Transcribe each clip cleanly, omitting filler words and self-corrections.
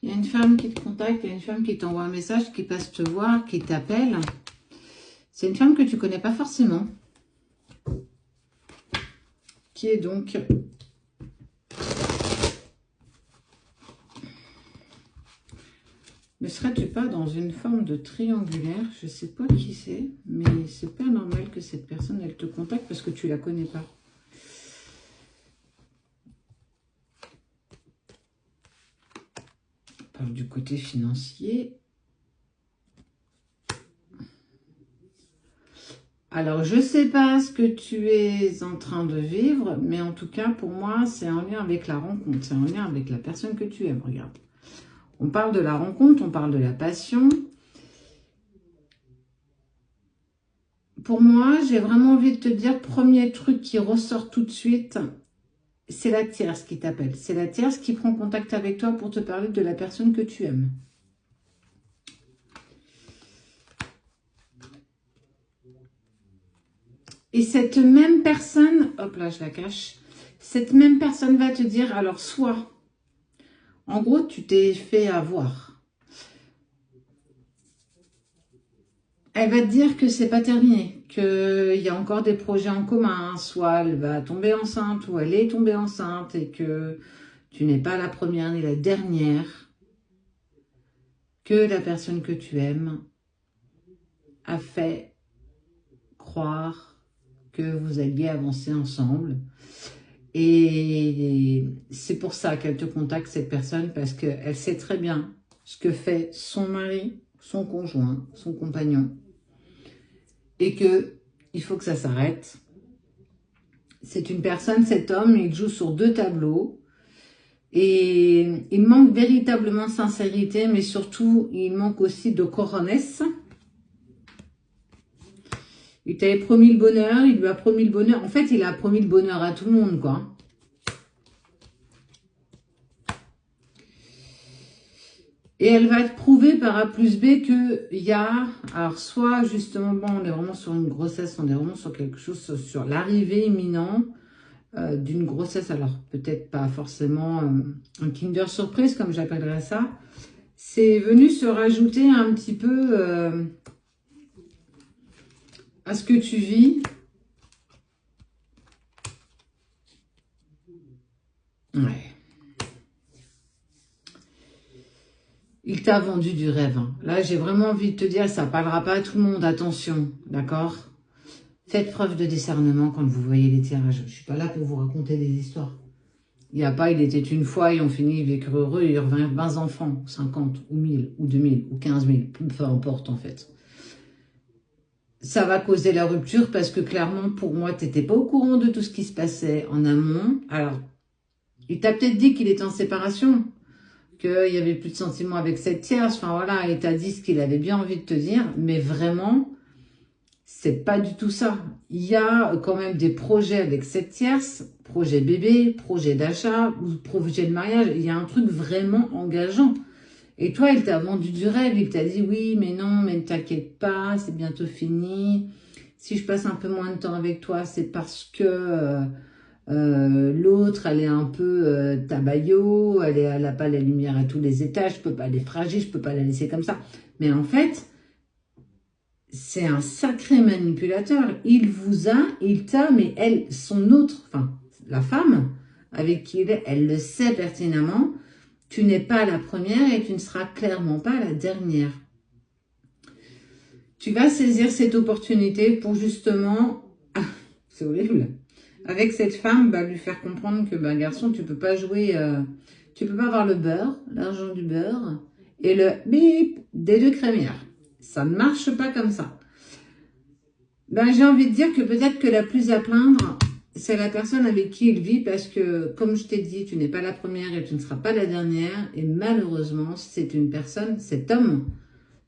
Il y a une femme qui te contacte, il y a une femme qui t'envoie un message, qui passe te voir, qui t'appelle. C'est une femme que tu connais pas forcément. Qui est donc... Ne serais-tu pas dans une forme de triangulaire? Je sais pas qui c'est, mais c'est pas normal que cette personne, elle te contacte parce que tu la connais pas. On parle du côté financier. Alors, je sais pas ce que tu es en train de vivre, mais en tout cas, pour moi, c'est en lien avec la rencontre. C'est en lien avec la personne que tu aimes. Regarde. On parle de la rencontre, on parle de la passion. Pour moi, j'ai vraiment envie de te dire, premier truc qui ressort tout de suite, c'est la tierce qui t'appelle. C'est la tierce qui prend contact avec toi pour te parler de la personne que tu aimes. Et cette même personne, hop là, je la cache, cette même personne va te dire, alors soit, en gros, tu t'es fait avoir. Elle va te dire que c'est pas terminé, qu'il y a encore des projets en commun, soit elle va tomber enceinte ou elle est tombée enceinte et que tu n'es pas la première ni la dernière, que la personne que tu aimes a fait croire que vous alliez avancer ensemble. Et c'est pour ça qu'elle te contacte, cette personne, parce qu'elle sait très bien ce que fait son mari, son conjoint, son compagnon. Et qu'il faut que ça s'arrête. C'est une personne, cet homme, il joue sur deux tableaux. Et il manque véritablement de sincérité, mais surtout, il manque aussi de cojones. Il t'avait promis le bonheur, il lui a promis le bonheur. En fait, il a promis le bonheur à tout le monde, quoi. Et elle va te prouver par A plus B qu'il y a, alors soit justement, bon, on est vraiment sur une grossesse, on est vraiment sur quelque chose, sur l'arrivée imminente d'une grossesse. Alors peut-être pas forcément un Kinder Surprise, comme j'appellerais ça. C'est venu se rajouter un petit peu à ce que tu vis. Ouais. Il t'a vendu du rêve. Hein. Là, j'ai vraiment envie de te dire, ça ne parlera pas à tout le monde. Attention, d'accord? Faites preuve de discernement quand vous voyez les tirages. Je ne suis pas là pour vous raconter des histoires. Il n'y a pas, il était une fois, ils ont fini, ils vécurent heureux, ils eurent 20 enfants, 50, ou 1000, ou 2000, ou 15 000, peu importe en fait. Ça va causer la rupture parce que clairement, pour moi, tu n'étais pas au courant de tout ce qui se passait en amont. Alors, il t'a peut-être dit qu'il était en séparation, qu'il n'y avait plus de sentiments avec cette tierce. Enfin voilà, il t'a dit ce qu'il avait bien envie de te dire, mais vraiment, c'est pas du tout ça. Il y a quand même des projets avec cette tierce, projet bébé, projet d'achat, ou projet de mariage. Il y a un truc vraiment engageant. Et toi, il t'a vendu du rêve. Il t'a dit oui, mais non, mais ne t'inquiète pas, c'est bientôt fini. Si je passe un peu moins de temps avec toi, c'est parce que l'autre, elle est un peu tabayot, elle n'a pas la lumière à tous les étages, je peux pas les fragiles, je peux pas la laisser comme ça. Mais en fait, c'est un sacré manipulateur. Il t'a, mais elle, son autre, enfin, la femme avec qui il est, elle le sait pertinemment. Tu n'es pas la première et tu ne seras clairement pas la dernière. Tu vas saisir cette opportunité pour justement, c'est horrible, avec cette femme, lui faire comprendre que, garçon, tu peux pas jouer, tu peux pas avoir le beurre, l'argent du beurre, et le bip des deux crémières. Ça ne marche pas comme ça. J'ai envie de dire que peut-être que la plus à plaindre, c'est la personne avec qui il vit parce que, comme je t'ai dit, tu n'es pas la première et tu ne seras pas la dernière. Et malheureusement, c'est une personne, cet homme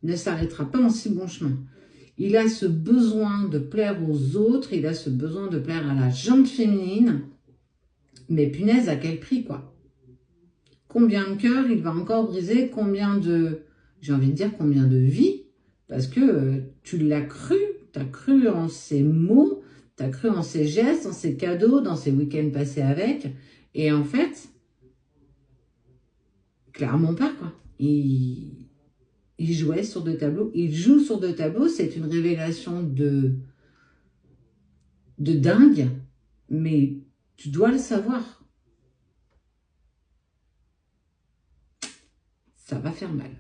ne s'arrêtera pas en si bon chemin. Il a ce besoin de plaire aux autres, il a ce besoin de plaire à la gente féminine. Mais punaise, à quel prix, quoi? Combien de cœurs il va encore briser? Combien de, j'ai envie de dire, combien de vies? Parce que tu l'as cru, tu as cru en ses mots, tu as cru en ses gestes, en ses cadeaux, dans ses week-ends passés avec. Et en fait, Clairement pas, quoi. Il jouait sur 2 tableaux. Il joue sur 2 tableaux. C'est une révélation de dingue. Mais tu dois le savoir. Ça va faire mal.